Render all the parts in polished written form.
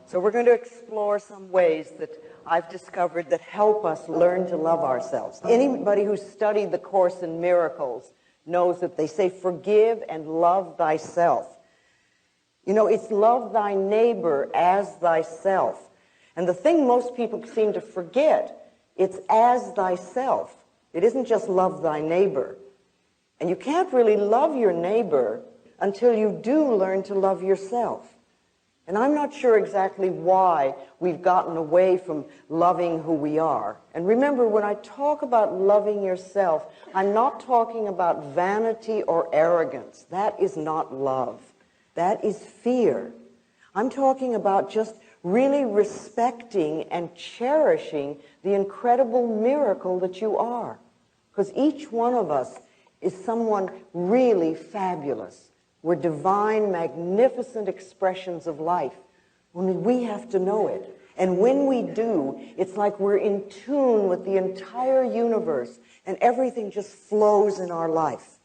So we're going to explore some ways that I've discovered that help us learn to love ourselves. Anybody who's studied the Course in Miracles knows that they say, forgive and love thyself. You know, it's love thy neighbor as thyself. And the thing most people seem to forget, it's as thyself. It isn't just love thy neighbor. And you can't really love your neighbor until you do learn to love yourself. And I'm not sure exactly why we've gotten away from loving who we are. And remember, when I talk about loving yourself, I'm not talking about vanity or arrogance. That is not love. That is fear. I'm talking about just really respecting and cherishing the incredible miracle that you are. Because each one of us is someone really fabulous. We're divine, magnificent expressions of life. Only we have to know it. And when we do, it's like we're in tune with the entire universe, and everything just flows in our life.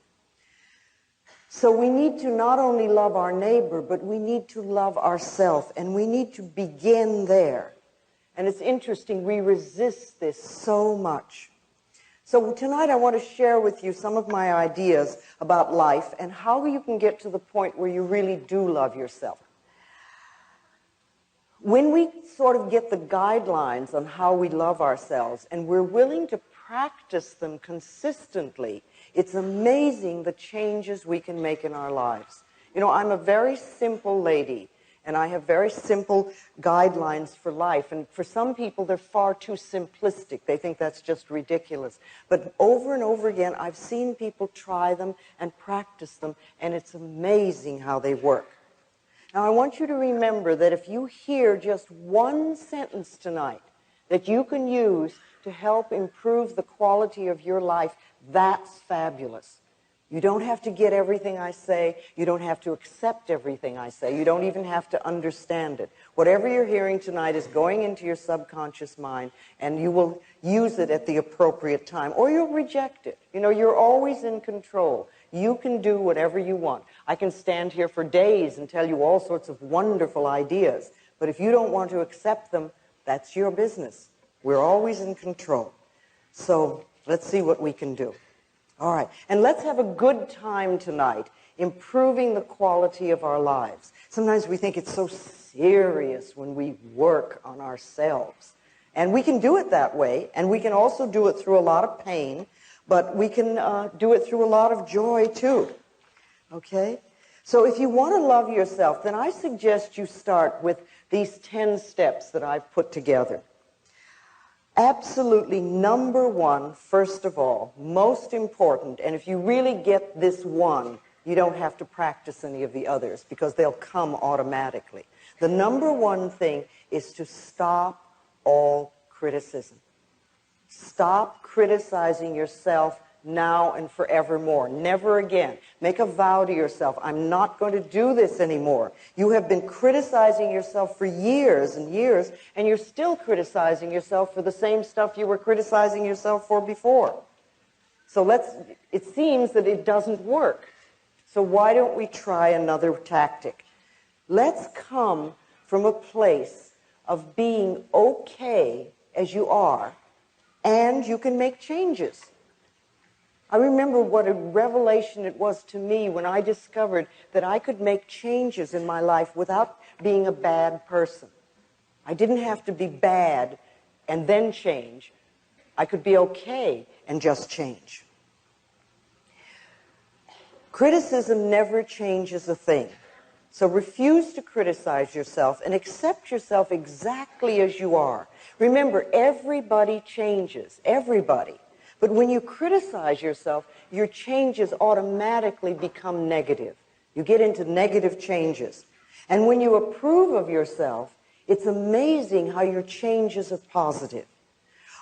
So we need to not only love our neighbor, but we need to love ourselves, and we need to begin there. And it's interesting, we resist this so much. So tonight I want to share with you some of my ideas about life and how you can get to the point where you really do love yourself. When we sort of get the guidelines on how we love ourselves and we're willing to practice them consistently, it's amazing the changes we can make in our lives. You know, I'm a very simple lady, and I have very simple guidelines for life. And for some people, they're far too simplistic. They think that's just ridiculous. But over and over again, I've seen people try them and practice them, and it's amazing how they work. Now, I want you to remember that if you hear just one sentence tonight that you can use to help improve the quality of your life, that's fabulous. You don't have to get everything I say. You don't have to accept everything I say. You don't even have to understand it. Whatever you're hearing tonight is going into your subconscious mind, and you will use it at the appropriate time, or you'll reject it. You know, you're always in control. You can do whatever you want. I can stand here for days and tell you all sorts of wonderful ideas, but if you don't want to accept them, that's your business. We're always in control. So let's see what we can do. All right, and let's have a good time tonight improving the quality of our lives. Sometimes we think it's so serious when we work on ourselves. And we can do it that way, and we can also do it through a lot of pain, but we can do it through a lot of joy too. Okay? So if you want to love yourself, then I suggest you start with these 10 steps that I've put together. Absolutely number one, first of all, most important, and if you really get this one, you don't have to practice any of the others because they'll come automatically. The number one thing is to stop all criticism. Stop criticizing yourself now and forevermore. Never again. Make a vow to yourself, I'm not going to do this anymore. You have been criticizing yourself for years and years, and you're still criticizing yourself for the same stuff you were criticizing yourself for before. So it seems that it doesn't work. So why don't we try another tactic? Let's come from a place of being okay as you are, and you can make changes. I remember what a revelation it was to me when I discovered that I could make changes in my life without being a bad person. I didn't have to be bad and then change. I could be okay and just change. Criticism never changes a thing. So refuse to criticize yourself and accept yourself exactly as you are. Remember, everybody changes. Everybody. But when you criticize yourself, your changes automatically become negative. You get into negative changes. And when you approve of yourself, it's amazing how your changes are positive.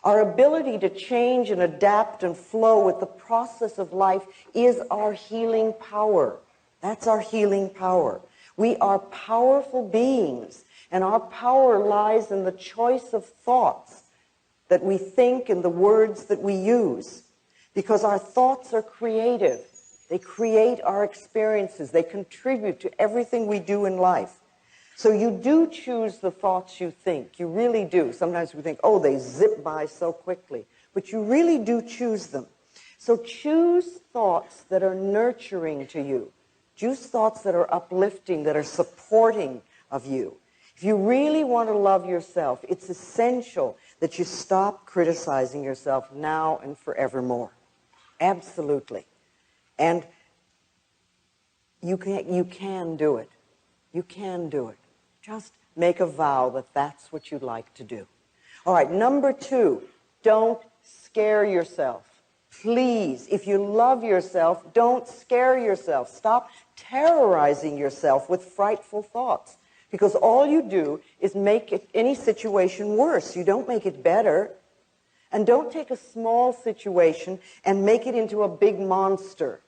Our ability to change and adapt and flow with the process of life is our healing power. That's our healing power. We are powerful beings, and our power lies in the choice of thoughts that we think and the words that we use, because our thoughts are creative. They create our experiences. They contribute to everything we do in life. So you do choose the thoughts you think. You really do. Sometimes we think, oh, they zip by so quickly. But you really do choose them. So choose thoughts that are nurturing to you. Choose thoughts that are uplifting, that are supporting of you. If you really want to love yourself, it's essential that you stop criticizing yourself now and forevermore. Absolutely. And you can do it. You can do it. Just make a vow that that's what you'd like to do. All right, number 2, don't scare yourself. Please, if you love yourself, don't scare yourself. Stop terrorizing yourself with frightful thoughts, because all you do is make any situation worse. You don't make it better. And don't take a small situation and make it into a big monster.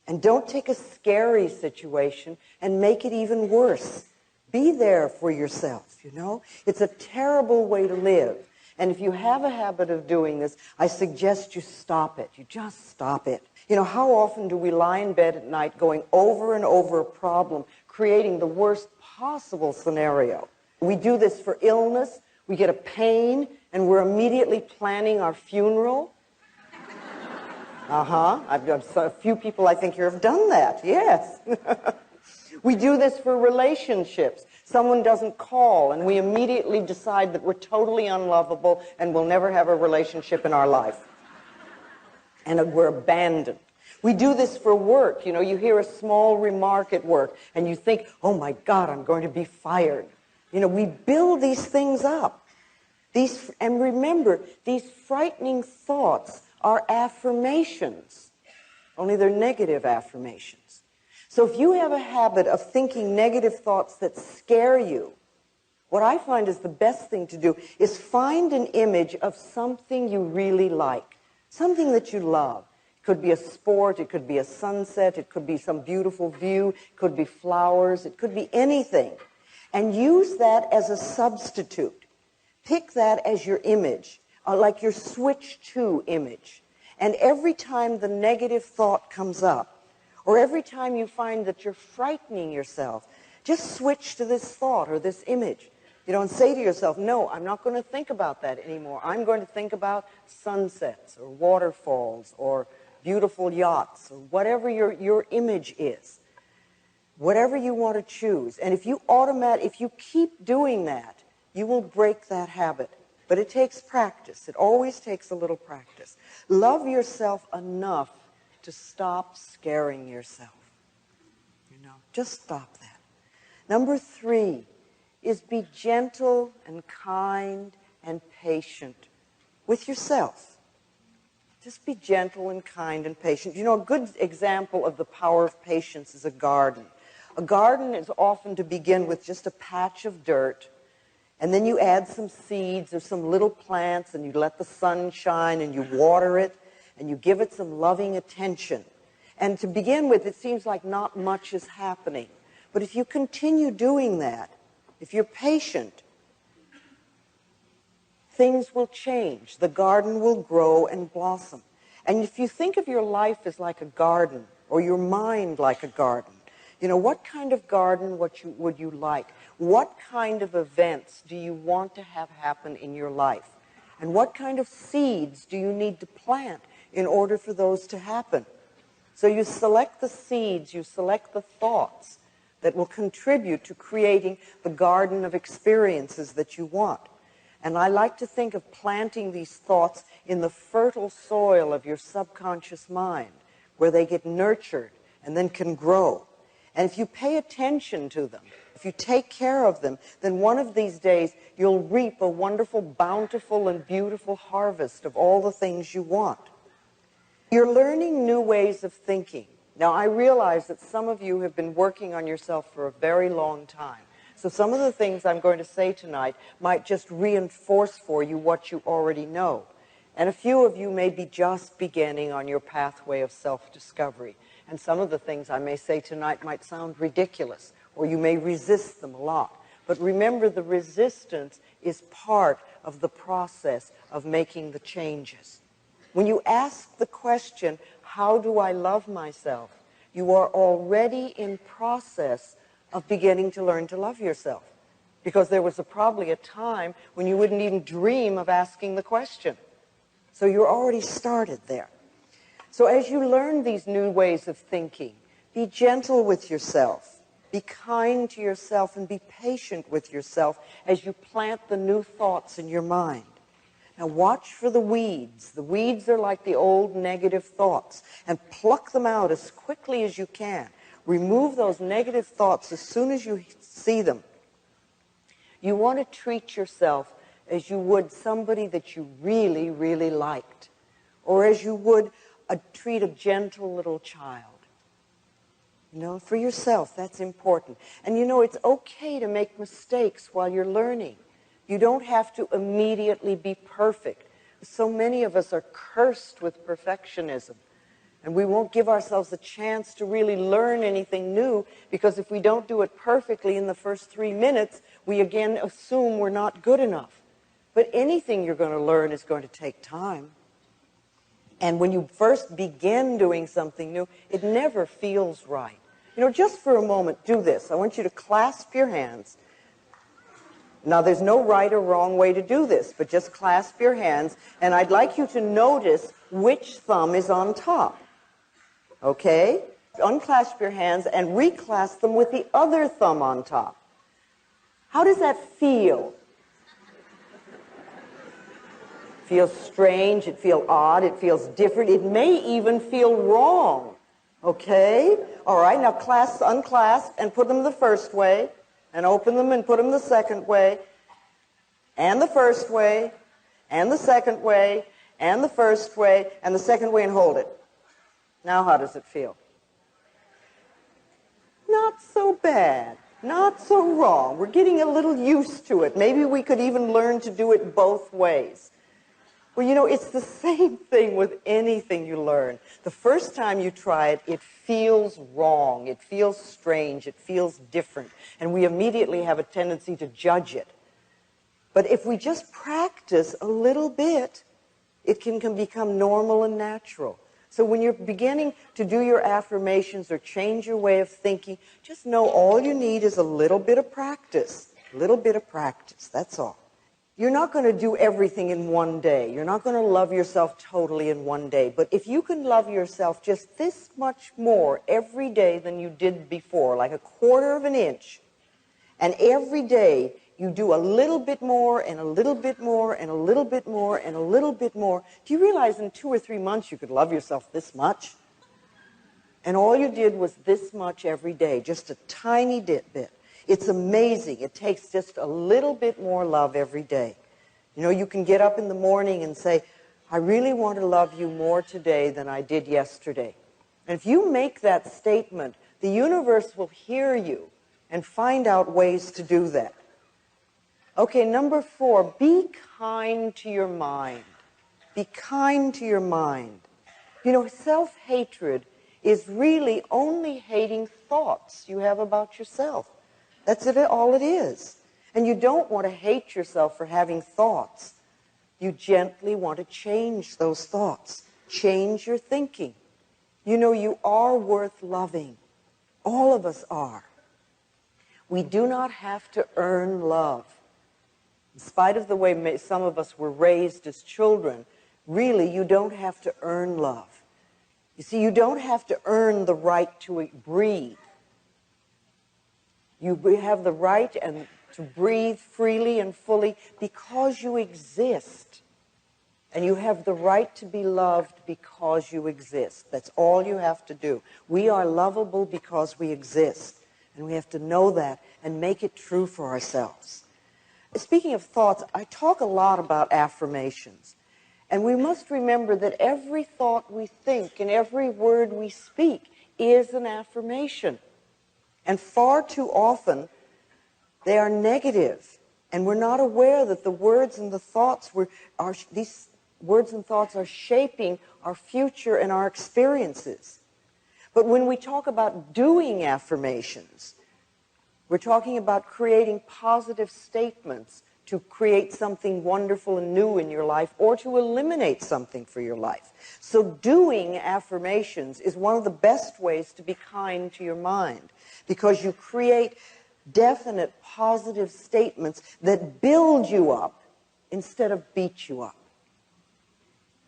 And don't take a scary situation and make it even worse. Be there for yourself, you know? It's a terrible way to live. And if you have a habit of doing this, I suggest you stop it. You just stop it. You know, how often do we lie in bed at night going over and over a problem, creating the worst possible scenario? We do this for illness. We get a pain, and we're immediately planning our funeral. A few people I think here have done that, yes. We do this for relationships. Someone doesn't call, and we immediately decide that we're totally unlovable and we'll never have a relationship in our life. And we're abandoned. We do this for work. You know, you hear a small remark at work, and you think, oh my God, I'm going to be fired. You know, we build these things up. And remember, these frightening thoughts are affirmations, only they're negative affirmations. So if you have a habit of thinking negative thoughts that scare you, what I find is the best thing to do is find an image of something you really like, something that you love. It could be a sport, it could be a sunset, it could be some beautiful view, it could be flowers, it could be anything. And use that as a substitute. Pick that as your image, like your switch to image. And every time the negative thought comes up, or every time you find that you're frightening yourself, just switch to this thought or this image. You know, and say to yourself, no, I'm not going to think about that anymore. I'm going to think about sunsets or waterfalls or beautiful yachts or whatever your image is. Whatever you want to choose. And if you keep doing that, you will break that habit. But it takes practice. It always takes a little practice. Love yourself enough to stop scaring yourself. You know, just stop that. Number 3 is be gentle and kind and patient with yourself. Just be gentle and kind and patient. You know, a good example of the power of patience is a garden. A garden is often to begin with just a patch of dirt, and then you add some seeds or some little plants, and you let the sun shine, and you water it, and you give it some loving attention. And to begin with, it seems like not much is happening. But if you continue doing that, if you're patient, things will change. The garden will grow and blossom. And if you think of your life as like a garden, or your mind like a garden, you know, what kind of garden would you like? What kind of events do you want to have happen in your life? And what kind of seeds do you need to plant in order for those to happen? So you select the seeds, you select the thoughts that will contribute to creating the garden of experiences that you want. And I like to think of planting these thoughts in the fertile soil of your subconscious mind, where they get nurtured and then can grow. And if you pay attention to them, if you take care of them, then one of these days you'll reap a wonderful, bountiful, and beautiful harvest of all the things you want. You're learning new ways of thinking. Now, I realize that some of you have been working on yourself for a very long time. So some of the things I'm going to say tonight might just reinforce for you what you already know. And a few of you may be just beginning on your pathway of self-discovery. And some of the things I may say tonight might sound ridiculous, or you may resist them a lot. But remember, the resistance is part of the process of making the changes. When you ask the question, how do I love myself? You are already in process of beginning to learn to love yourself. Because there was probably a time when you wouldn't even dream of asking the question. So you're already started there. So as you learn these new ways of thinking, be gentle with yourself, be kind to yourself, and be patient with yourself as you plant the new thoughts in your mind. Now watch for the weeds. The weeds are like the old negative thoughts, and pluck them out as quickly as you can. Remove those negative thoughts as soon as you see them. You want to treat yourself as you would somebody that you really, really liked, or as you would treat a gentle little child. You know, for yourself, that's important. And you know, it's okay to make mistakes while you're learning. You don't have to immediately be perfect. So many of us are cursed with perfectionism. And we won't give ourselves a chance to really learn anything new, because if we don't do it perfectly in the first 3 minutes, we again assume we're not good enough. But anything you're going to learn is going to take time. And when you first begin doing something new, it never feels right. You know, just for a moment, do this. I want you to clasp your hands. Now, there's no right or wrong way to do this, but just clasp your hands, and I'd like you to notice which thumb is on top. Okay? Unclasp your hands and reclasp them with the other thumb on top. How does that feel? Feels strange, it feels odd, it feels different, it may even feel wrong. Okay? All right, now unclasp and put them the first way, and open them and put them the second way, and the first way, and the second way, and the first way, and the second way, and hold it. Now how does it feel? Not so bad. Not so wrong. We're getting a little used to it. Maybe we could even learn to do it both ways. Well, you know, it's the same thing with anything you learn. The first time you try it, it feels wrong. It feels strange. It feels different. And we immediately have a tendency to judge it. But if we just practice a little bit, it can become normal and natural. So when you're beginning to do your affirmations or change your way of thinking, just know all you need is a little bit of practice. A little bit of practice, that's all. You're not going to do everything in one day. You're not going to love yourself totally in one day. But if you can love yourself just this much more every day than you did before, like a quarter of an inch, and every day you do a little bit more and a little bit more and a little bit more and a little bit more, do you realize in 2 or 3 months you could love yourself this much? And all you did was this much every day, just a tiny bit. It's amazing. It takes just a little bit more love every day. You know, you can get up in the morning and say, I really want to love you more today than I did yesterday. And if you make that statement, the universe will hear you and find out ways to do that. Okay, number 4, be kind to your mind. Be kind to your mind. You know, self-hatred is really only hating thoughts you have about yourself. That's all it is. And you don't want to hate yourself for having thoughts. You gently want to change those thoughts. Change your thinking. You know, you are worth loving. All of us are. We do not have to earn love. In spite of the way some of us were raised as children, really, you don't have to earn love. You see, you don't have to earn the right to breathe. You have the right to breathe freely and fully because you exist. And you have the right to be loved because you exist. That's all you have to do. We are lovable because we exist. And we have to know that and make it true for ourselves. Speaking of thoughts, I talk a lot about affirmations. And we must remember that every thought we think and every word we speak is an affirmation. And far too often, they are negative. And we're not aware that the words and the thoughts these words and thoughts are shaping our future and our experiences. But when we talk about doing affirmations, we're talking about creating positive statements to create something wonderful and new in your life or to eliminate something for your life. So doing affirmations is one of the best ways to be kind to your mind, because you create definite positive statements that build you up instead of beat you up.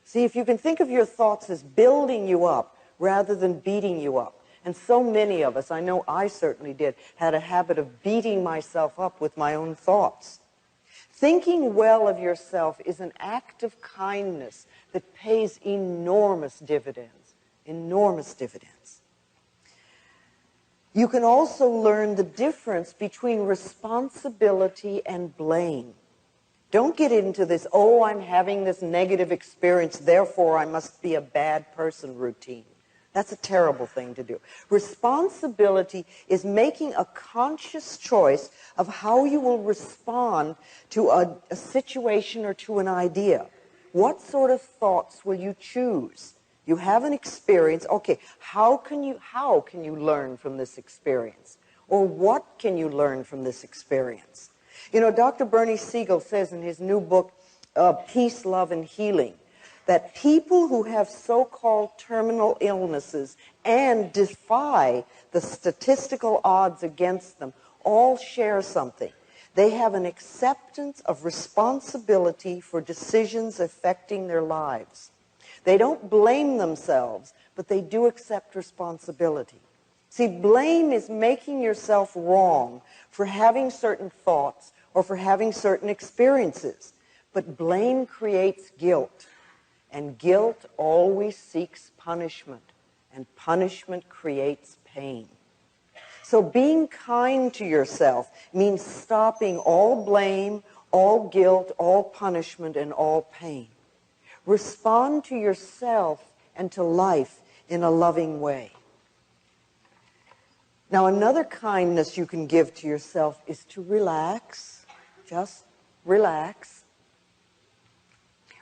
See, if you can think of your thoughts as building you up rather than beating you up. And so many of us, I know I certainly did, had a habit of beating myself up with my own thoughts. Thinking well of yourself is an act of kindness that pays enormous dividends, enormous dividends. You can also learn the difference between responsibility and blame. Don't get into this, oh, I'm having this negative experience, therefore I must be a bad person routine. That's a terrible thing to do. Responsibility is making a conscious choice of how you will respond to a situation or to an idea. What sort of thoughts will you choose? You have an experience. Okay, how can you learn from this experience? Or what can you learn from this experience? You know, Dr. Bernie Siegel says in his new book, Peace, Love, and Healing, that people who have so-called terminal illnesses and defy the statistical odds against them all share something. They have an acceptance of responsibility for decisions affecting their lives. They don't blame themselves, but they do accept responsibility. See, blame is making yourself wrong for having certain thoughts or for having certain experiences. But blame creates guilt. And guilt always seeks punishment, and punishment creates pain. So being kind to yourself means stopping all blame, all guilt, all punishment, and all pain. Respond to yourself and to life in a loving way. Now, another kindness you can give to yourself is to relax. Just relax.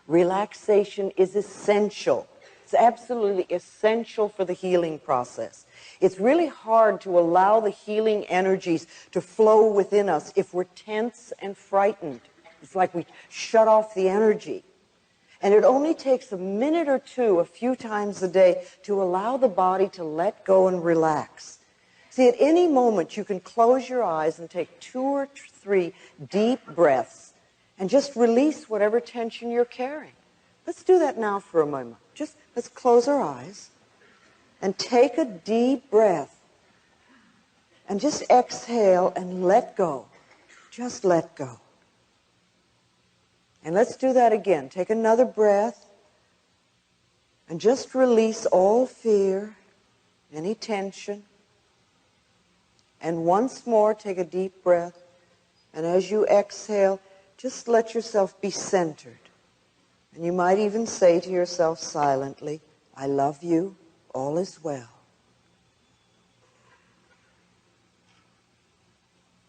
Relaxation is essential. It's absolutely essential for the healing process. It's really hard to allow the healing energies to flow within us if we're tense and frightened. It's like we shut off the energy. And it only takes a minute or two, a few times a day, to allow the body to let go and relax. See, at any moment, you can close your eyes and take 2 or 3 deep breaths and just release whatever tension you're carrying. Let's do that now for a moment. Just let's close our eyes and take a deep breath and just exhale and let go. Just let go. And let's do that again. Take another breath and just release all fear, any tension. And once more, take a deep breath. And as you exhale, just let yourself be centered. And you might even say to yourself silently, I love you, all is well.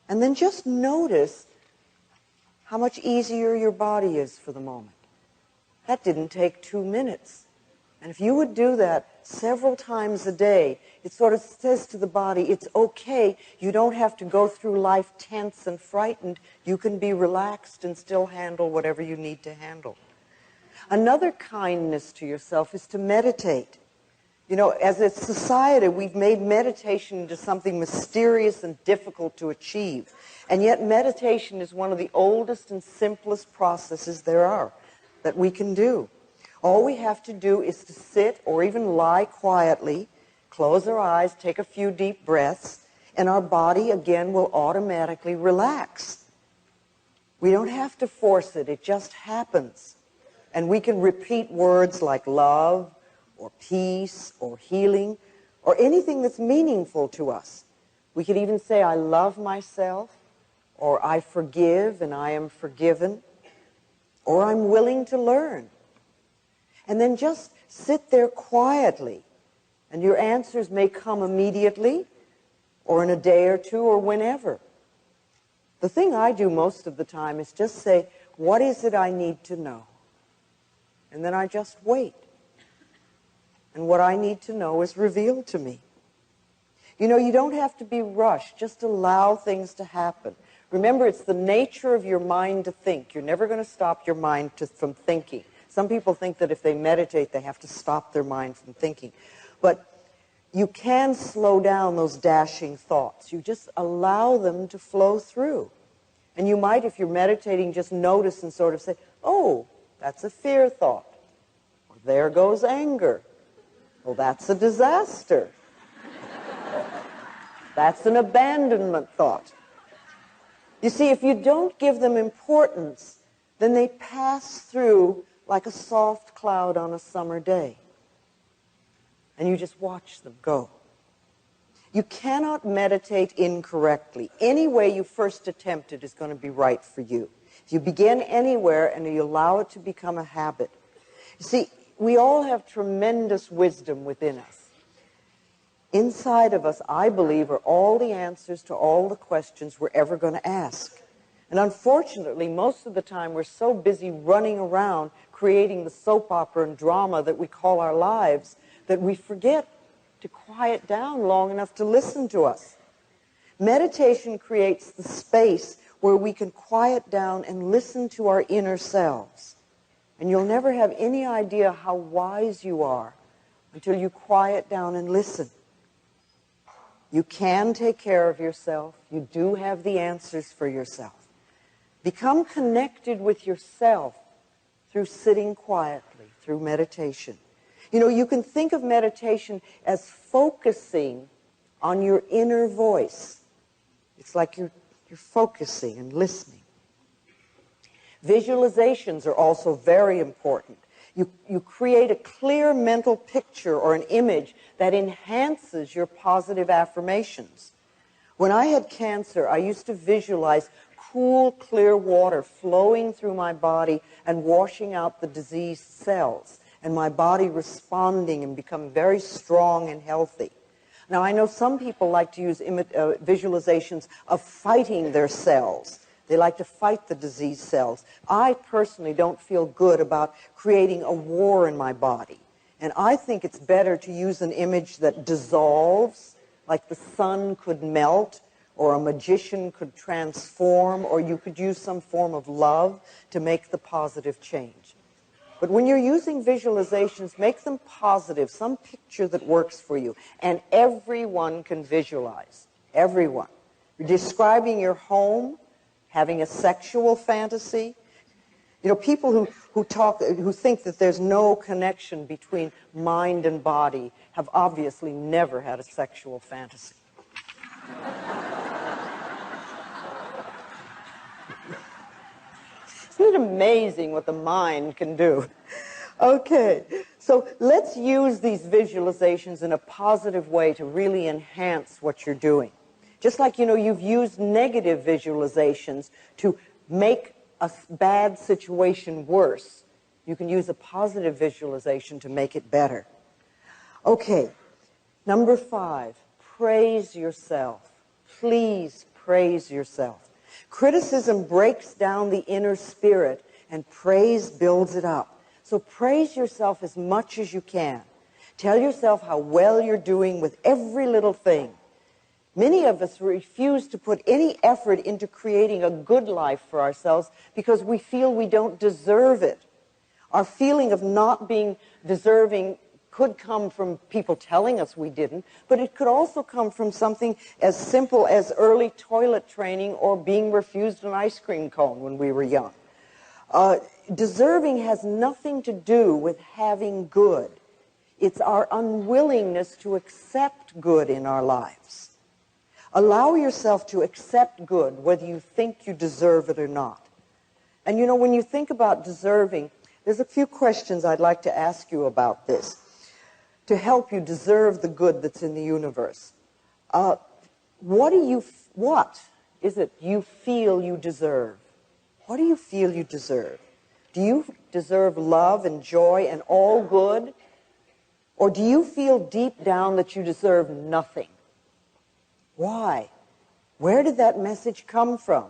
And then just notice how much easier your body is for the moment. That didn't take 2 minutes. And if you would do that several times a day, it sort of says to the body, it's okay, you don't have to go through life tense and frightened. You can be relaxed and still handle whatever you need to handle. Another kindness to yourself is to meditate. You know, as a society, we've made meditation into something mysterious and difficult to achieve. And yet meditation is one of the oldest and simplest processes there are that we can do. All we have to do is to sit or even lie quietly, close our eyes, take a few deep breaths, and our body again will automatically relax. We don't have to force it, it just happens. And we can repeat words like love, or peace, or healing, or anything that's meaningful to us. We could even say, I love myself, or I forgive and I am forgiven, or I'm willing to learn. And then just sit there quietly, and your answers may come immediately, or in a day or two, or whenever. The thing I do most of the time is just say, what is it I need to know? And then I just wait. And what I need to know is revealed to me. You know, you don't have to be rushed. Just allow things to happen. Remember, it's the nature of your mind to think. You're never going to stop your mind from thinking. Some people think that if they meditate, they have to stop their mind from thinking. But you can slow down those dashing thoughts. You just allow them to flow through. And you might, if you're meditating, just notice and sort of say, oh, that's a fear thought. Or there goes anger. Well, that's a disaster. That's an abandonment thought. You see, if you don't give them importance, then they pass through like a soft cloud on a summer day. And you just watch them go. You cannot meditate incorrectly. Any way you first attempt it is going to be right for you. If you begin anywhere and you allow it to become a habit. You see, we all have tremendous wisdom within us. Inside of us, I believe, are all the answers to all the questions we're ever going to ask. And unfortunately, most of the time, we're so busy running around creating the soap opera and drama that we call our lives that we forget to quiet down long enough to listen to us. Meditation creates the space where we can quiet down and listen to our inner selves. And you'll never have any idea how wise you are until you quiet down and listen. You can take care of yourself. You do have the answers for yourself. Become connected with yourself through sitting quietly, through meditation. You know, you can think of meditation as focusing on your inner voice. It's like you're focusing and listening. Visualizations are also very important. You create a clear mental picture or an image that enhances your positive affirmations. When I had cancer, I used to visualize cool, clear water flowing through my body and washing out the diseased cells, and my body responding and become very strong and healthy. Now, I know some people like to use visualizations of fighting their cells. They like to fight the diseased cells. I personally don't feel good about creating a war in my body. And I think it's better to use an image that dissolves, like the sun could melt, or a magician could transform, or you could use some form of love to make the positive change. But when you're using visualizations, make them positive, some picture that works for you. And everyone can visualize. Everyone. You're describing your home, having a sexual fantasy. You know, people who think that there's no connection between mind and body have obviously never had a sexual fantasy. Isn't it amazing what the mind can do? Okay, so let's use these visualizations in a positive way to really enhance what you're doing. Just like, you know, you've used negative visualizations to make a bad situation worse, you can use a positive visualization to make it better. Okay, number 5, praise yourself. Please praise yourself. Criticism breaks down the inner spirit, and praise builds it up. So praise yourself as much as you can. Tell yourself how well you're doing with every little thing. Many of us refuse to put any effort into creating a good life for ourselves because we feel we don't deserve it. Our feeling of not being deserving could come from people telling us we didn't, but it could also come from something as simple as early toilet training or being refused an ice cream cone when we were young. Deserving has nothing to do with having good. It's our unwillingness to accept good in our lives. Allow yourself to accept good, whether you think you deserve it or not. And you know, when you think about deserving, there's a few questions I'd like to ask you about this to help you deserve the good that's in the universe. What is it you feel you deserve? What do you feel you deserve? Do you deserve love and joy and all good? Or do you feel deep down that you deserve nothing? Why? Where did that message come from?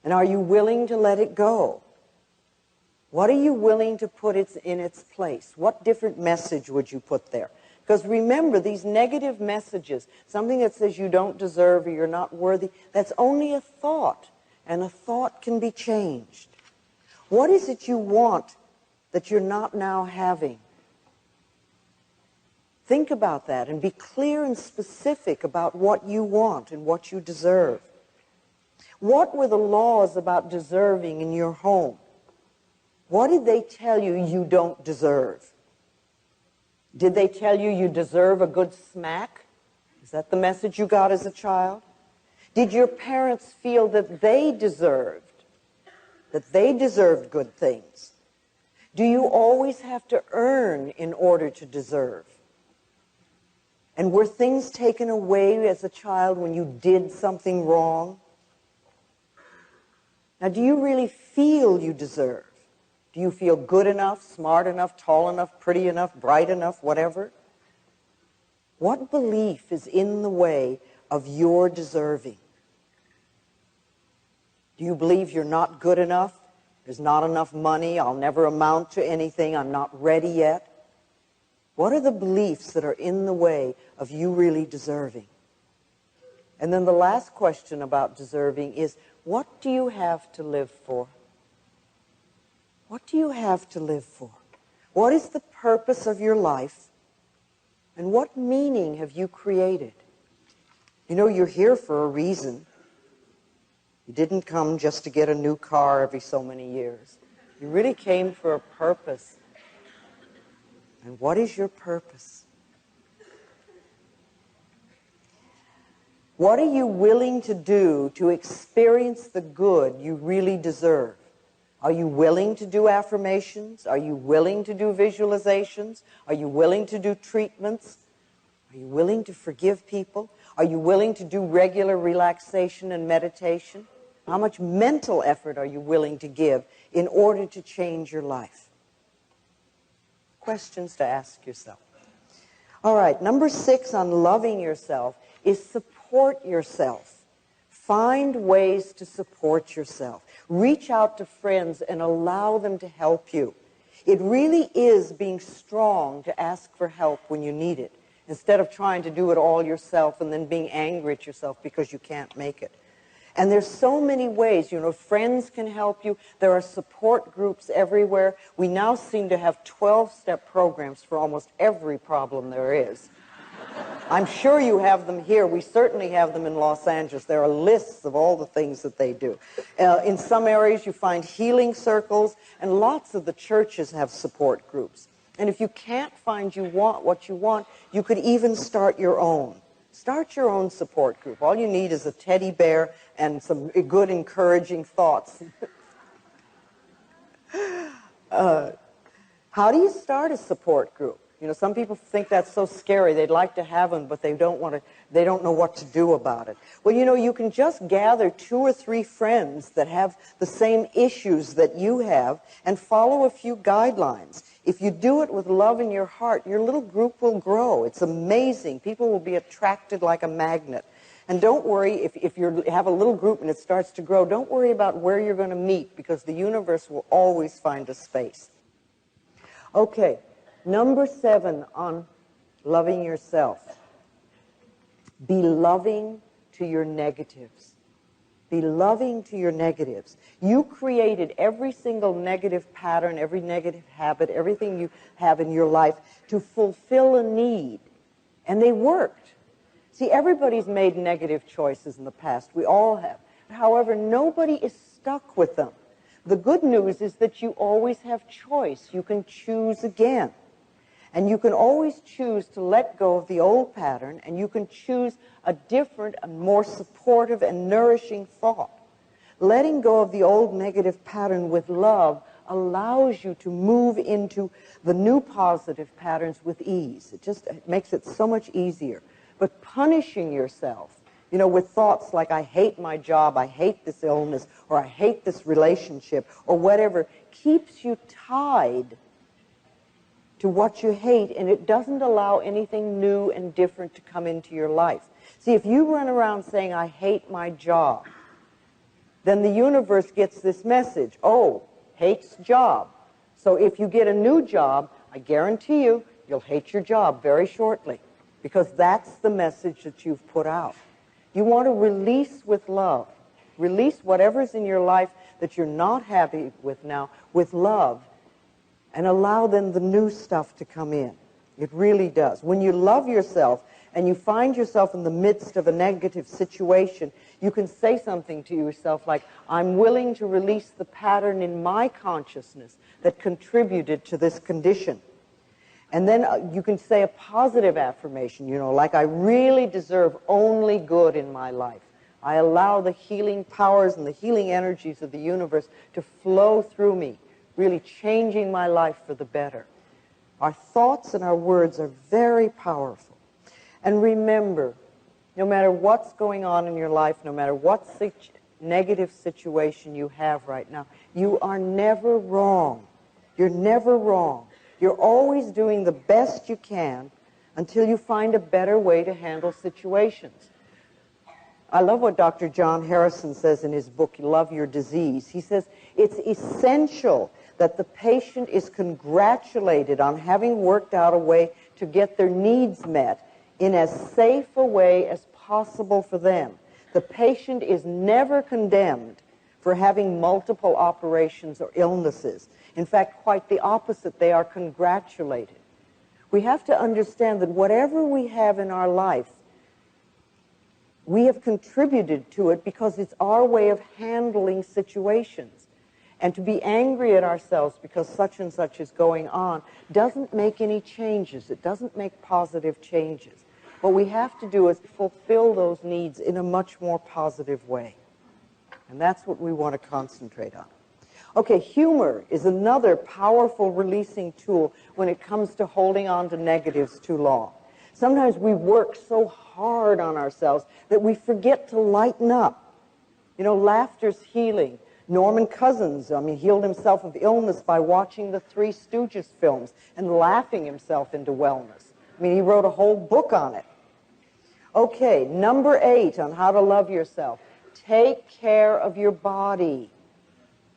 And are you willing to let it go? What are you willing to put in its place? What different message would you put there? Because remember, these negative messages, something that says you don't deserve or you're not worthy, that's only a thought, and a thought can be changed. What is it you want that you're not now having? Think about that and be clear and specific about what you want and what you deserve. What were the laws about deserving in your home? What did they tell you you don't deserve? Did they tell you you deserve a good smack? Is that the message you got as a child? Did your parents feel that they deserved good things? Do you always have to earn in order to deserve? And were things taken away as a child when you did something wrong? Now, do you really feel you deserve? Do you feel good enough, smart enough, tall enough, pretty enough, bright enough, whatever? What belief is in the way of your deserving? Do you believe you're not good enough? There's not enough money. I'll never amount to anything. I'm not ready yet. What are the beliefs that are in the way of you really deserving? And then the last question about deserving is, what do you have to live for? What do you have to live for? What is the purpose of your life? And what meaning have you created? You know, you're here for a reason. You didn't come just to get a new car every so many years. You really came for a purpose. And what is your purpose? What are you willing to do to experience the good you really deserve? Are you willing to do affirmations? Are you willing to do visualizations? Are you willing to do treatments? Are you willing to forgive people? Are you willing to do regular relaxation and meditation? How much mental effort are you willing to give in order to change your life? Questions to ask yourself. All right, number 6 on loving yourself is support yourself. Find ways to support yourself. Reach out to friends and allow them to help you. It really is being strong to ask for help when you need it, instead of trying to do it all yourself and then being angry at yourself because you can't make it. And there's so many ways. You know, friends can help you. There are support groups everywhere. We now seem to have 12-step programs for almost every problem there is. I'm sure you have them here. We certainly have them in Los Angeles. There are lists of all the things that they do. In some areas, you find healing circles, and lots of the churches have support groups. And if you can't find what you want, you could even start your own. Start your own support group. All you need is a teddy bear and some good, encouraging thoughts. How do you start a support group? You know, some people think that's so scary. They'd like to have them, but they don't know what to do about it. Well, you know, you can just gather 2 or 3 friends that have the same issues that you have and follow a few guidelines. If you do it with love in your heart, your little group will grow. It's amazing. People will be attracted like a magnet. And don't worry, if you have a little group and it starts to grow, don't worry about where you're going to meet, because the universe will always find a space. Okay. Number 7 on loving yourself. Be loving to your negatives. Be loving to your negatives. You created every single negative pattern, every negative habit, everything you have in your life to fulfill a need. And they worked. See, everybody's made negative choices in the past. We all have. However, nobody is stuck with them. The good news is that you always have choice. You can choose again. And you can always choose to let go of the old pattern, and you can choose a different and more supportive and nourishing thought. Letting go of the old negative pattern with love allows you to move into the new positive patterns with ease. It makes it so much easier. But punishing yourself, you know, with thoughts like, I hate my job, I hate this illness, or I hate this relationship, or whatever, keeps you tied to what you hate, and it doesn't allow anything new and different to come into your life. See, if you run around saying, I hate my job, then the universe gets this message, oh, hates job. So if you get a new job, I guarantee you, You'll hate your job very shortly because that's the message that you've put out. You want to release with love. Release whatever's in your life that you're not happy with now with love, and allow then the new stuff to come in. It really does. When you love yourself and you find yourself in the midst of a negative situation, you can say something to yourself like, I'm willing to release the pattern in my consciousness that contributed to this condition. And then you can say a positive affirmation, like I really deserve only good in my life. I allow the healing powers and the healing energies of the universe to flow through me, really changing my life for the better. Our thoughts and our words are very powerful. And remember, no matter what's going on in your life, no matter what negative situation you have right now, you are never wrong. You're never wrong. You're always doing the best you can until you find a better way to handle situations. I love what Dr. John Harrison says in his book, Love Your Disease. He says, it's essential that the patient is congratulated on having worked out a way to get their needs met in as safe a way as possible for them. The patient is never condemned for having multiple operations or illnesses. In fact, quite the opposite. They are congratulated. We have to understand that whatever we have in our life, we have contributed to it because it's our way of handling situations. And to be angry at ourselves because such and such is going on doesn't make any changes. It doesn't make positive changes. What we have to do is fulfill those needs in a much more positive way. And that's what we want to concentrate on. Okay, humor is another powerful releasing tool when it comes to holding on to negatives too long. Sometimes we work so hard on ourselves that we forget to lighten up. Laughter's healing. Norman Cousins, healed himself of illness by watching the Three Stooges films and laughing himself into wellness. He wrote a whole book on it. Okay, number 8 on how to love yourself. Take care of your body.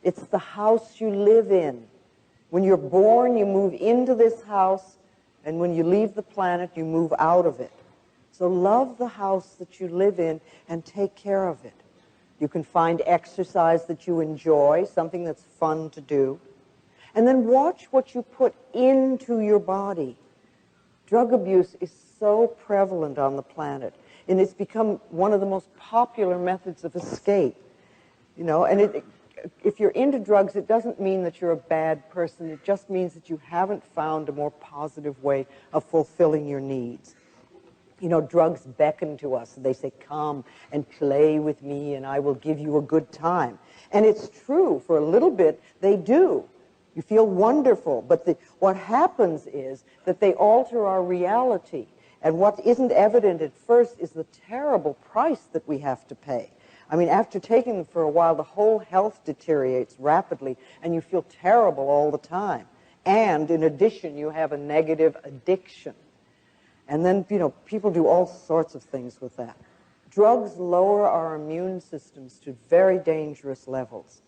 It's the house you live in. When you're born, you move into this house, and when you leave the planet, you move out of it. So love the house that you live in and take care of it. You can find exercise that you enjoy, something that's fun to do. And then watch what you put into your body. Drug abuse is so prevalent on the planet, and it's become one of the most popular methods of escape. If you're into drugs, it doesn't mean that you're a bad person. It just means that you haven't found a more positive way of fulfilling your needs. Drugs beckon to us. They say, come and play with me and I will give you a good time. And it's true. For a little bit, they do. You feel wonderful. But what happens is that they alter our reality. And what isn't evident at first is the terrible price that we have to pay. After taking them for a while, the whole health deteriorates rapidly, and you feel terrible all the time. And in addition, you have a negative addiction. And then, people do all sorts of things with that. Drugs lower our immune systems to very dangerous levels.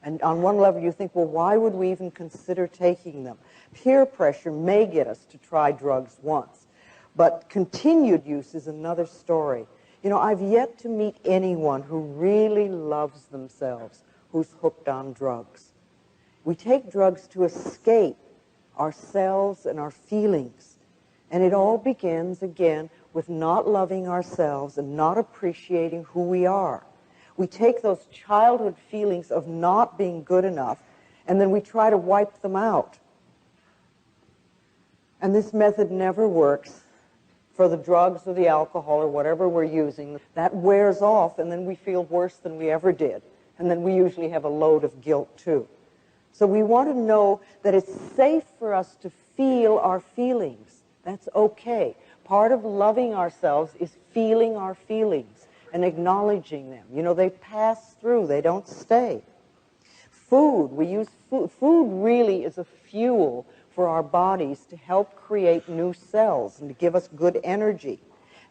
And on one level, you think, well, why would we even consider taking them? Peer pressure may get us to try drugs once. But continued use is another story. I've yet to meet anyone who really loves themselves who's hooked on drugs. We take drugs to escape ourselves and our feelings. And it all begins, again, with not loving ourselves and not appreciating who we are. We take those childhood feelings of not being good enough, and then we try to wipe them out. And this method never works. For the drugs or the alcohol or whatever we're using, that wears off, and then we feel worse than we ever did. And then we usually have a load of guilt, too. So we want to know that it's safe for us to feel our feelings. That's okay. Part of loving ourselves is feeling our feelings and acknowledging them. They pass through. They don't stay. Food. We use food. Food really is a fuel for our bodies to help create new cells and to give us good energy.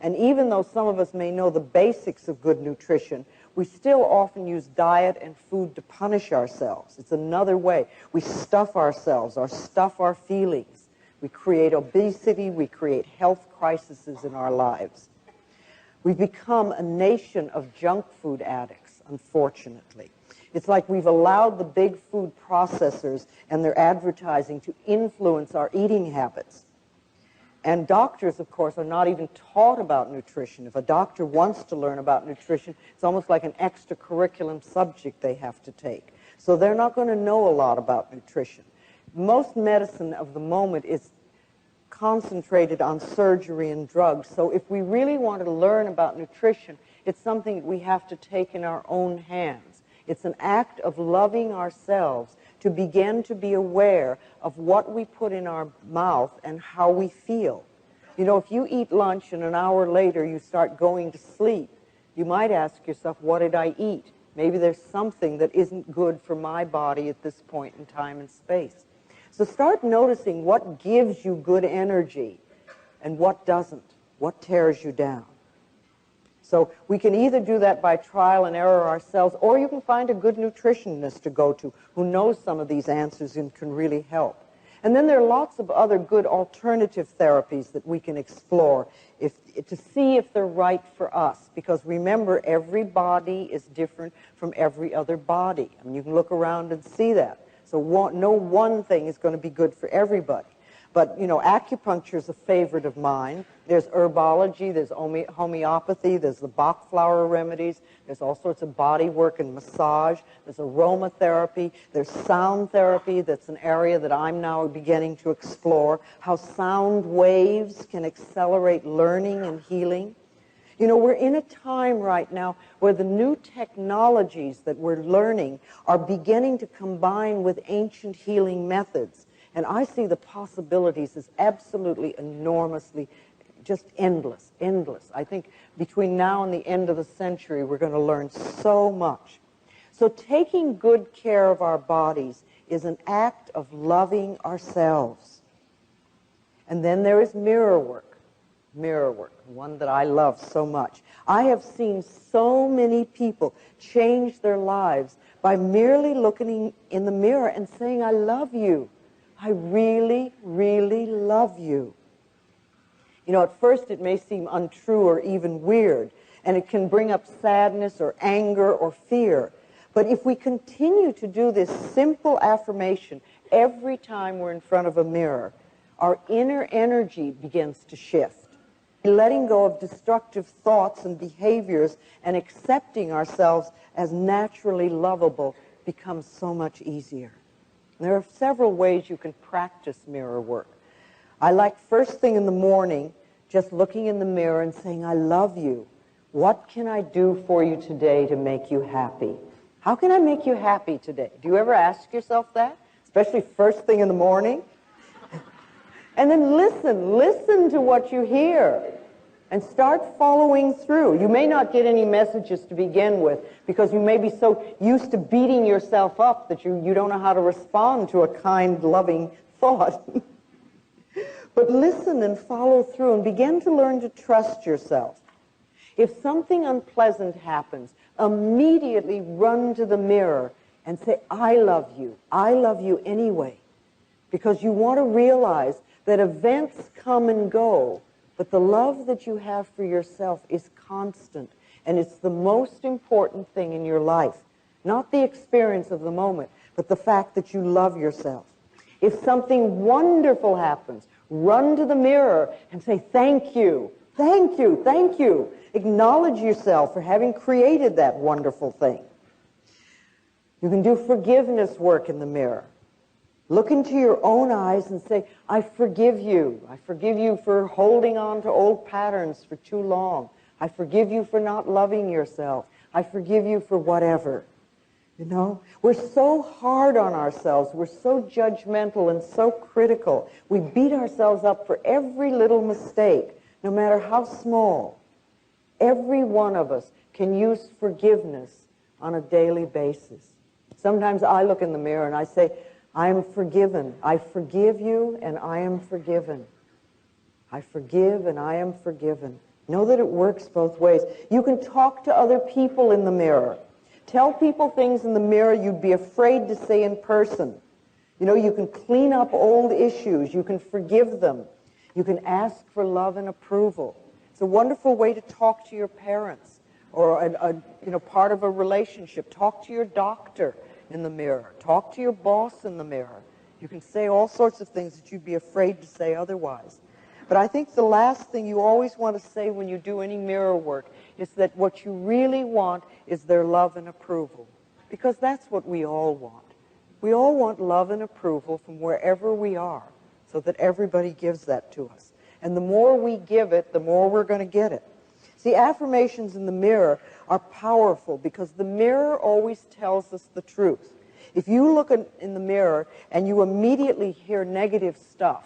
And even though some of us may know the basics of good nutrition, we still often use diet and food to punish ourselves. It's another way. We stuff ourselves or stuff our feelings. We create obesity. We create health crises in our lives. We've become a nation of junk food addicts, unfortunately. It's like we've allowed the big food processors and their advertising to influence our eating habits. And doctors, of course, are not even taught about nutrition. If a doctor wants to learn about nutrition, it's almost like an extracurriculum subject they have to take. So they're not going to know a lot about nutrition. Most medicine of the moment is concentrated on surgery and drugs. So if we really want to learn about nutrition, it's something we have to take in our own hands. It's an act of loving ourselves to begin to be aware of what we put in our mouth and how we feel. You know, if you eat lunch and an hour later you start going to sleep, you might ask yourself, what did I eat? Maybe there's something that isn't good for my body at this point in time and space. So start noticing what gives you good energy and what doesn't, what tears you down. So we can either do that by trial and error ourselves, or you can find a good nutritionist to go to who knows some of these answers and can really help. And then there are lots of other good alternative therapies that we can explore to see if they're right for us. Because remember, every body is different from every other body. I mean, you can look around and see that. So no one thing is going to be good for everybody. But, you know, acupuncture is a favorite of mine. There's herbology, there's homeopathy, there's the Bach flower remedies, there's all sorts of body work and massage, there's aromatherapy, there's sound therapy. That's an area that I'm now beginning to explore, how sound waves can accelerate learning and healing. You know, we're in a time right now where the new technologies that we're learning are beginning to combine with ancient healing methods. And I see the possibilities as absolutely enormously, just endless, endless. I think between now and the end of the century, we're going to learn so much. So taking good care of our bodies is an act of loving ourselves. And then there is mirror work, one that I love so much. I have seen so many people change their lives by merely looking in the mirror and saying, I love you. I really, really love you. You know, at first it may seem untrue or even weird, and it can bring up sadness or anger or fear. But if we continue to do this simple affirmation every time we're in front of a mirror, our inner energy begins to shift. Letting go of destructive thoughts and behaviors and accepting ourselves as naturally lovable becomes so much easier. There are several ways you can practice mirror work. I like first thing in the morning, just looking in the mirror and saying, I love you. What can I do for you today to make you happy? How can I make you happy today? Do you ever ask yourself that? Especially first thing in the morning? And then listen to what you hear. And start following through. You may not get any messages to begin with because you may be so used to beating yourself up that you don't know how to respond to a kind, loving thought. But listen and follow through and begin to learn to trust yourself. If something unpleasant happens, immediately run to the mirror and say, I love you anyway. Because you want to realize that events come and go, but the love that you have for yourself is constant, and it's the most important thing in your life. Not the experience of the moment, but the fact that you love yourself. If something wonderful happens, run to the mirror and say, thank you, thank you, thank you. Acknowledge yourself for having created that wonderful thing. You can do forgiveness work in the mirror. Look into your own eyes and say, I forgive you. I forgive you for holding on to old patterns for too long. I forgive you for not loving yourself. I forgive you for whatever. You know, we're so hard on ourselves. We're so judgmental and so critical. We beat ourselves up for every little mistake, no matter how small. Every one of us can use forgiveness on a daily basis. Sometimes I look in the mirror and I say, I am forgiven. I forgive you and I am forgiven. I forgive and I am forgiven. Know that it works both ways. You can talk to other people in the mirror. Tell people things in the mirror you'd be afraid to say in person. You know, you can clean up old issues. You can forgive them. You can ask for love and approval. It's a wonderful way to talk to your parents or part of a relationship. Talk to your doctor in the mirror. Talk to your boss in the mirror. You can say all sorts of things that you'd be afraid to say otherwise. But I think the last thing you always want to say when you do any mirror work is that what you really want is their love and approval. Because that's what we all want. We all want love and approval from wherever we are, so that everybody gives that to us. And the more we give it, the more we're going to get it. See, affirmations in the mirror are powerful because the mirror always tells us the truth. If you look in the mirror and you immediately hear negative stuff,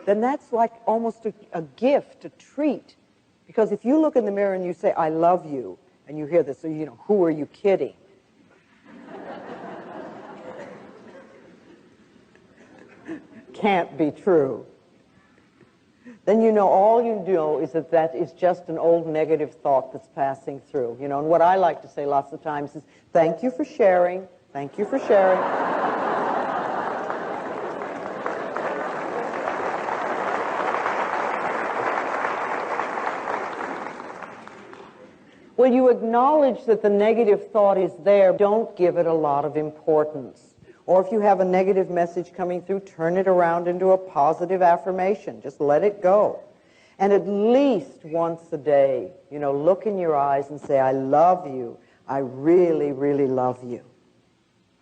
then that's like almost a gift, a treat. Because if you look in the mirror and you say, I love you, and you hear this, so, who are you kidding? Can't be true. Then all you know is that is just an old negative thought that's passing through. And what I like to say lots of times is, thank you for sharing. Thank you for sharing. When you acknowledge that the negative thought is there, don't give it a lot of importance. Or if you have a negative message coming through, turn it around into a positive affirmation. Just let it go. And at least once a day, look in your eyes and say, I love you. I really, really love you.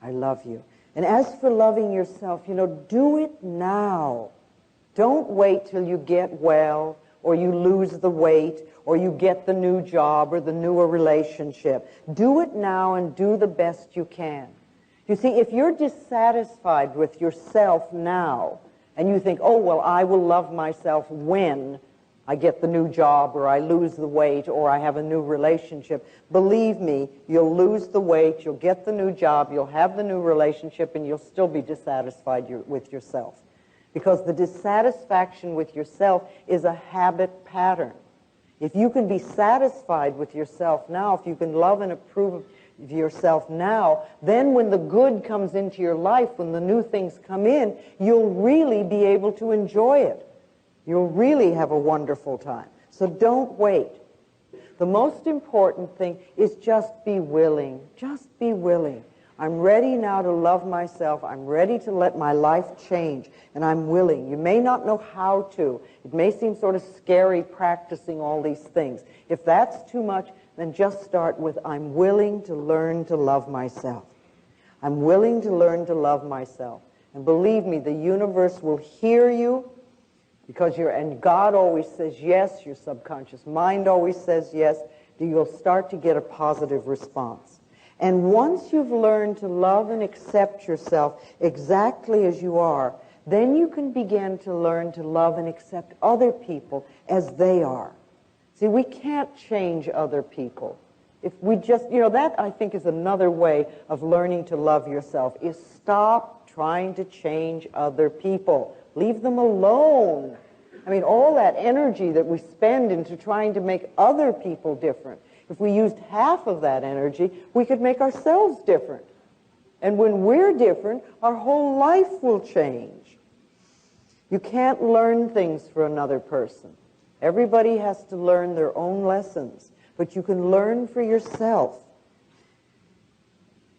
I love you. And as for loving yourself, do it now. Don't wait till you get well, or you lose the weight, or you get the new job or the newer relationship. Do it now and do the best you can. You see, if you're dissatisfied with yourself now, and you think, oh, well, I will love myself when I get the new job, or I lose the weight, or I have a new relationship, believe me, you'll lose the weight, you'll get the new job, you'll have the new relationship, and you'll still be dissatisfied with yourself. Because the dissatisfaction with yourself is a habit pattern. If you can be satisfied with yourself now, if you can love and approve of yourself now, then when the good comes into your life, when the new things come in, you'll really be able to enjoy it. You'll really have a wonderful time. So don't wait. The most important thing is just be willing. Just be willing. I'm ready now to love myself. I'm ready to let my life change, and I'm willing. You may not know how to. It may seem sort of scary practicing all these things. If that's too much, then just start with, I'm willing to learn to love myself. I'm willing to learn to love myself. And believe me, the universe will hear you, because and God always says yes, your subconscious mind always says yes, you'll start to get a positive response. And once you've learned to love and accept yourself exactly as you are, then you can begin to learn to love and accept other people as they are. See, we can't change other people. If we just, that I think is another way of learning to love yourself, is stop trying to change other people. Leave them alone. I mean, all that energy that we spend into trying to make other people different, if we used half of that energy, we could make ourselves different. And when we're different, our whole life will change. You can't learn things for another person. Everybody has to learn their own lessons, but you can learn for yourself.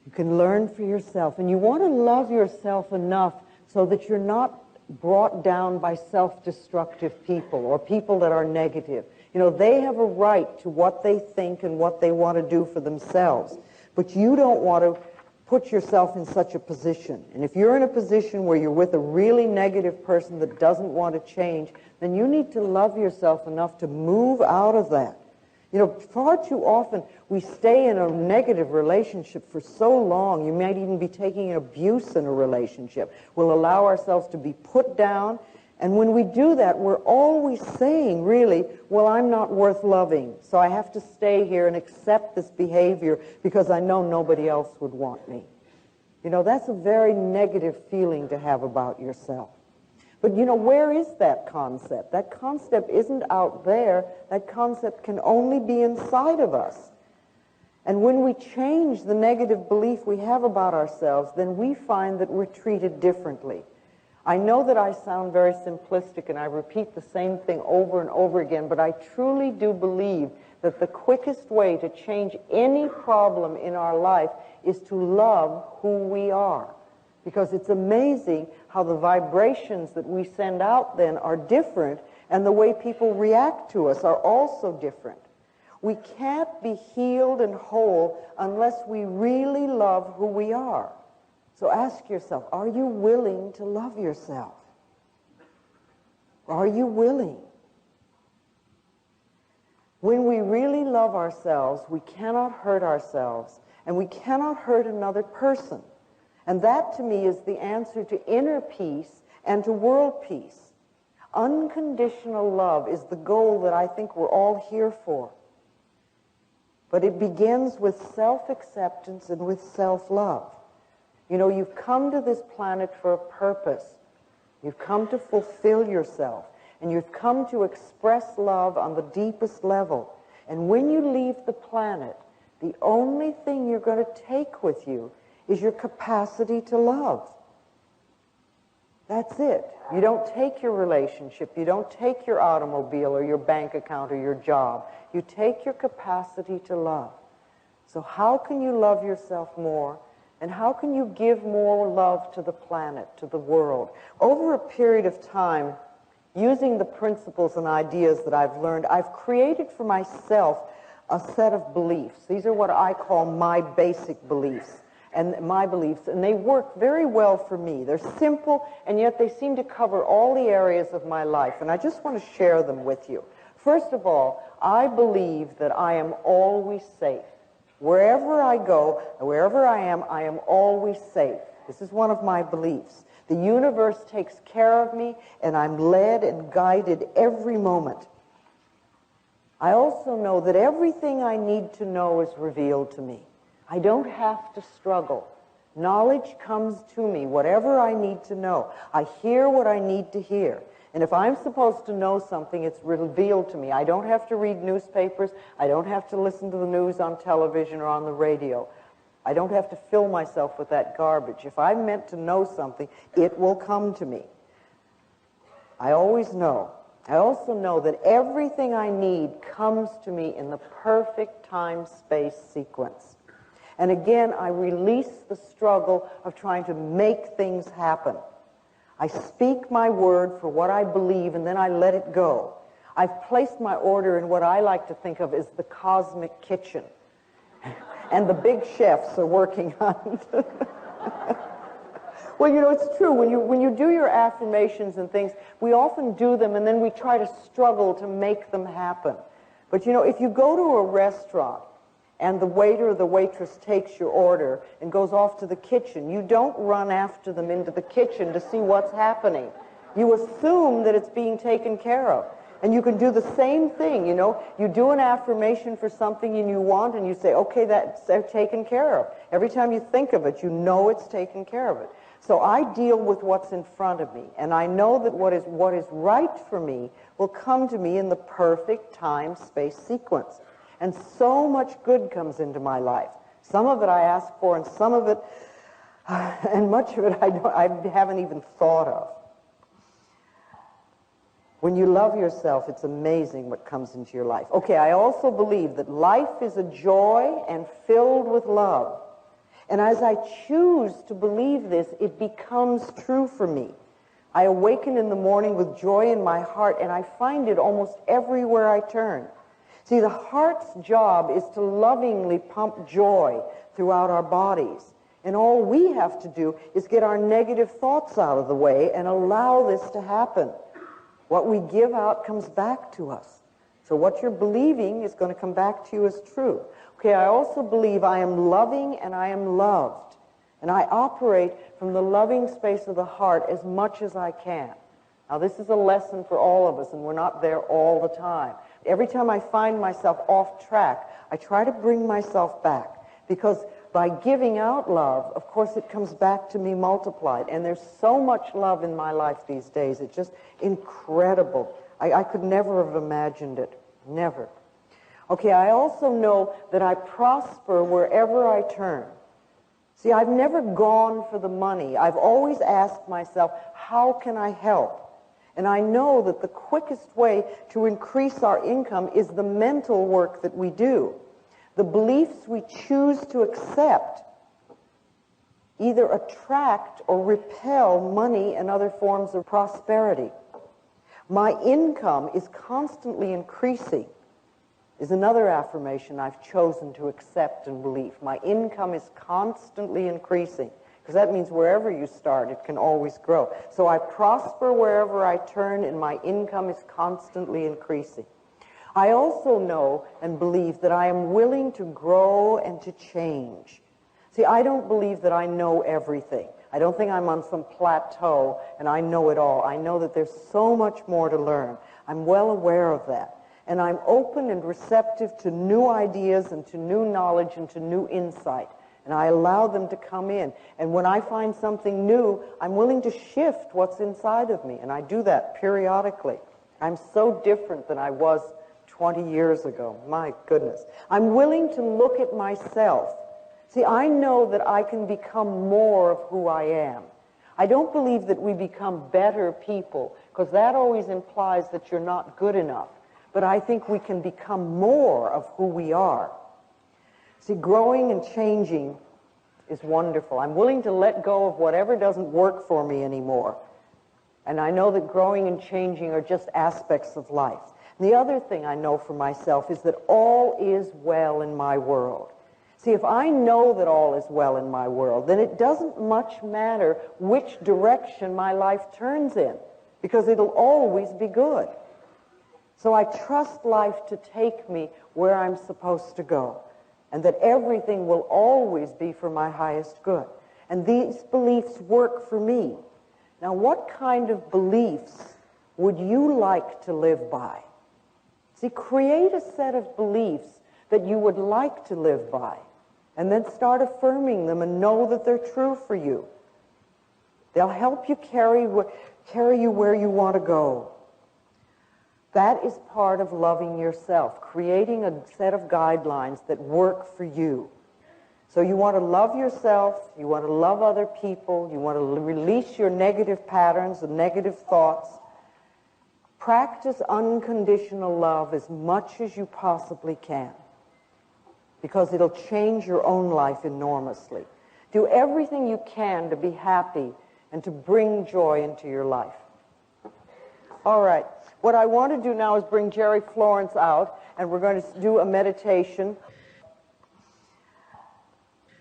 You can learn for yourself. And you want to love yourself enough so that you're not brought down by self-destructive people or people that are negative. They have a right to what they think and what they want to do for themselves. But you don't want to put yourself in such a position. And if you're in a position where you're with a really negative person that doesn't want to change, then you need to love yourself enough to move out of that. Far too often we stay in a negative relationship for so long. You might even be taking abuse in a relationship. We'll allow ourselves to be put down. And when we do that, we're always saying, really, well, I'm not worth loving, so I have to stay here and accept this behavior because I know nobody else would want me. That's a very negative feeling to have about yourself. But, where is that concept? That concept isn't out there. That concept can only be inside of us. And when we change the negative belief we have about ourselves, then we find that we're treated differently. I know that I sound very simplistic and I repeat the same thing over and over again, but I truly do believe that the quickest way to change any problem in our life is to love who we are. Because it's amazing how the vibrations that we send out then are different, and the way people react to us are also different. We can't be healed and whole unless we really love who we are. So ask yourself, are you willing to love yourself? Are you willing? When we really love ourselves, we cannot hurt ourselves, and we cannot hurt another person. And that, to me, is the answer to inner peace and to world peace. Unconditional love is the goal that I think we're all here for. But it begins with self-acceptance and with self-love. You know, you've come to this planet for a purpose. You've come to fulfill yourself. And you've come to express love on the deepest level. And when you leave the planet, the only thing you're going to take with you is your capacity to love. That's it. You don't take your relationship. You don't take your automobile or your bank account or your job. You take your capacity to love. So how can you love yourself more? And how can you give more love to the planet, to the world? Over a period of time, using the principles and ideas that I've learned, I've created for myself a set of beliefs. These are what I call my basic beliefs. And my beliefs, and they work very well for me. They're simple, and yet they seem to cover all the areas of my life, and I just want to share them with you. First of all, I believe that I am always safe. Wherever I go, wherever I am always safe. This is one of my beliefs. The universe takes care of me, and I'm led and guided every moment. I also know that everything I need to know is revealed to me. I don't have to struggle. Knowledge comes to me, whatever I need to know. I hear what I need to hear. And if I'm supposed to know something, it's revealed to me. I don't have to read newspapers. I don't have to listen to the news on television or on the radio. I don't have to fill myself with that garbage. If I'm meant to know something, it will come to me. I always know. I also know that everything I need comes to me in the perfect time-space sequence. And again, I release the struggle of trying to make things happen. I speak my word for what I believe, and then I let it go. I've placed my order in what I like to think of as the cosmic kitchen. And the big chefs are working on it. Well, you know, it's true. When you do your affirmations and things, we often do them, and then we try to struggle to make them happen. But, you know, if you go to a restaurant, and the waiter or the waitress takes your order and goes off to the kitchen, you don't run after them into the kitchen to see what's happening. You assume that it's being taken care of. And you can do the same thing, you know. You do an affirmation for something and you want, and you say, okay, that's taken care of. Every time you think of it, you know it's taken care of it. So I deal with what's in front of me, and I know that what is right for me will come to me in the perfect time-space sequence. And so much good comes into my life. Some of it I ask for, and some of it, and much of it I haven't even thought of. When you love yourself, it's amazing what comes into your life. Okay, I also believe that life is a joy and filled with love. And as I choose to believe this, it becomes true for me. I awaken in the morning with joy in my heart, and I find it almost everywhere I turn. See, the heart's job is to lovingly pump joy throughout our bodies. And all we have to do is get our negative thoughts out of the way and allow this to happen. What we give out comes back to us. So what you're believing is going to come back to you as true. Okay, I also believe I am loving and I am loved. And I operate from the loving space of the heart as much as I can. Now, this is a lesson for all of us, and we're not there all the time. Every time I find myself off track, I try to bring myself back. Because by giving out love, of course, it comes back to me multiplied. And there's so much love in my life these days. It's just incredible. I could never have imagined it. Never. Okay, I also know that I prosper wherever I turn. See, I've never gone for the money. I've always asked myself, how can I help? And I know that the quickest way to increase our income is the mental work that we do. The beliefs we choose to accept either attract or repel money and other forms of prosperity. My income is constantly increasing is another affirmation I've chosen to accept and believe. My income is constantly increasing, because that means wherever you start, it can always grow. So I prosper wherever I turn, and my income is constantly increasing. I also know and believe that I am willing to grow and to change. See, I don't believe that I know everything. I don't think I'm on some plateau and I know it all. I know that there's so much more to learn. I'm well aware of that. And I'm open and receptive to new ideas and to new knowledge and to new insight. And I allow them to come in. And when I find something new, I'm willing to shift what's inside of me. And I do that periodically. I'm so different than I was 20 years ago. My goodness. I'm willing to look at myself. See, I know that I can become more of who I am. I don't believe that we become better people, because that always implies that you're not good enough. But I think we can become more of who we are. See, growing and changing is wonderful. I'm willing to let go of whatever doesn't work for me anymore. And I know that growing and changing are just aspects of life. And the other thing I know for myself is that all is well in my world. See, if I know that all is well in my world, then it doesn't much matter which direction my life turns in, because it'll always be good. So I trust life to take me where I'm supposed to go, and that everything will always be for my highest good. And these beliefs work for me. Now, what kind of beliefs would you like to live by? See, create a set of beliefs that you would like to live by, and then start affirming them and know that they're true for you. They'll help you carry you where you want to go. That is part of loving yourself, creating a set of guidelines that work for you. So you want to love yourself, you want to love other people, you want to release your negative patterns and negative thoughts. Practice unconditional love as much as you possibly can, because it'll change your own life enormously. Do everything you can to be happy and to bring joy into your life. All right. What I want to do now is bring Jerry Florence out, and we're going to do a meditation.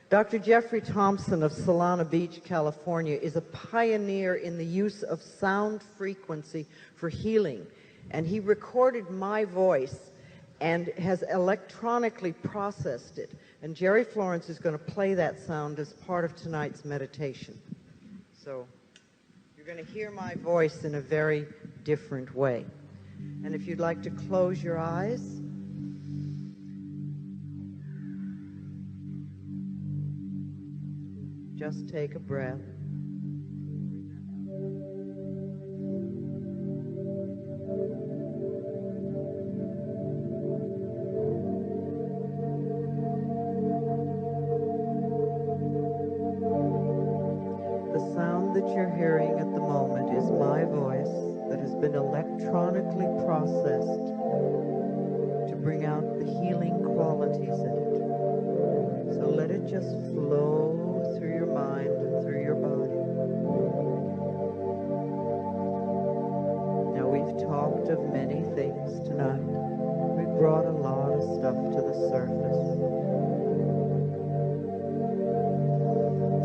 Dr. Jeffrey Thompson of Solana Beach, California, is a pioneer in the use of sound frequency for healing. And he recorded my voice and has electronically processed it. And Jerry Florence is going to play that sound as part of tonight's meditation. So you're going to hear my voice in a very different way. And if you'd like to close your eyes, just take a breath. The sound that you're hearing at the moment is my voice that has been electronically processed to bring out the healing qualities in it. So let it just flow through your mind and through your body. Now, we've talked of many things tonight. We've brought a lot of stuff to the surface.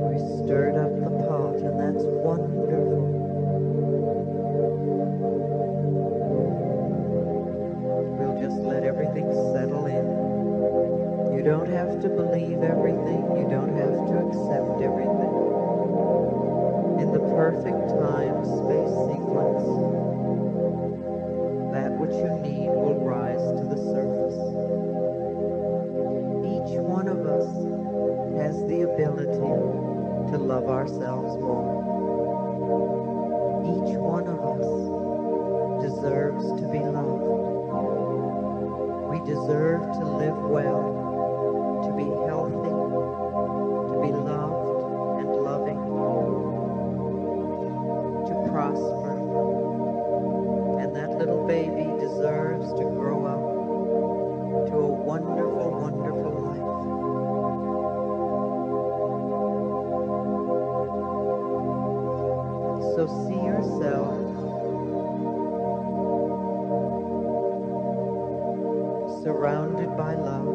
We stirred up the pot, and that's wonderful. We'll just let everything settle in. You don't have to believe everything. You don't have to accept everything. In the perfect time-space sequence, that which you need will rise to the surface. Each one of us has the ability to love ourselves more. Each one of us deserves to be loved. We deserve to live well, to be healthy, to be loved and loving, to prosper. And that little baby deserves to grow up to a wonderful, wonderful life. So see yourself surrounded by love.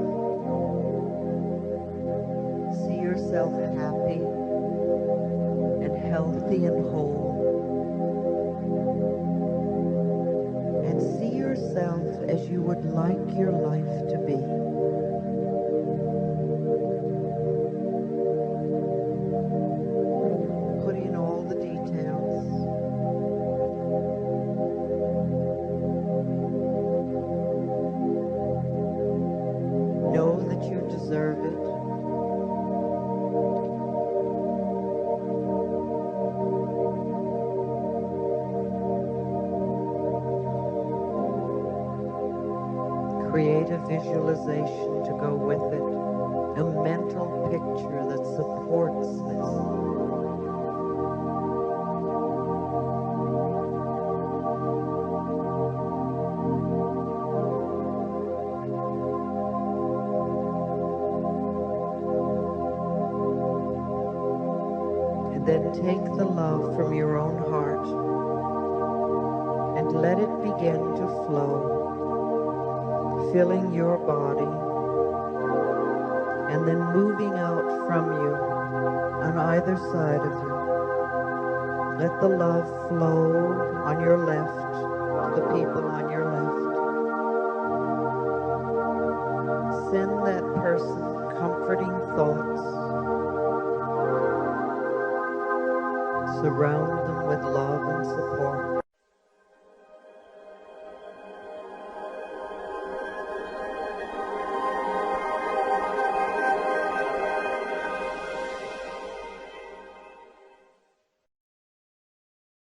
See yourself happy and healthy and whole. And see yourself as you would like your life to be. Put in all the details. Know that you deserve it. Create a visualization to go with it, a mental picture that supports this. And then take the love from your own heart and let it begin to flow, filling your body, and then moving out from you on either side of you. Let the love flow on your left, to the people on your left. Send that person comforting thoughts. Surround them with love and support.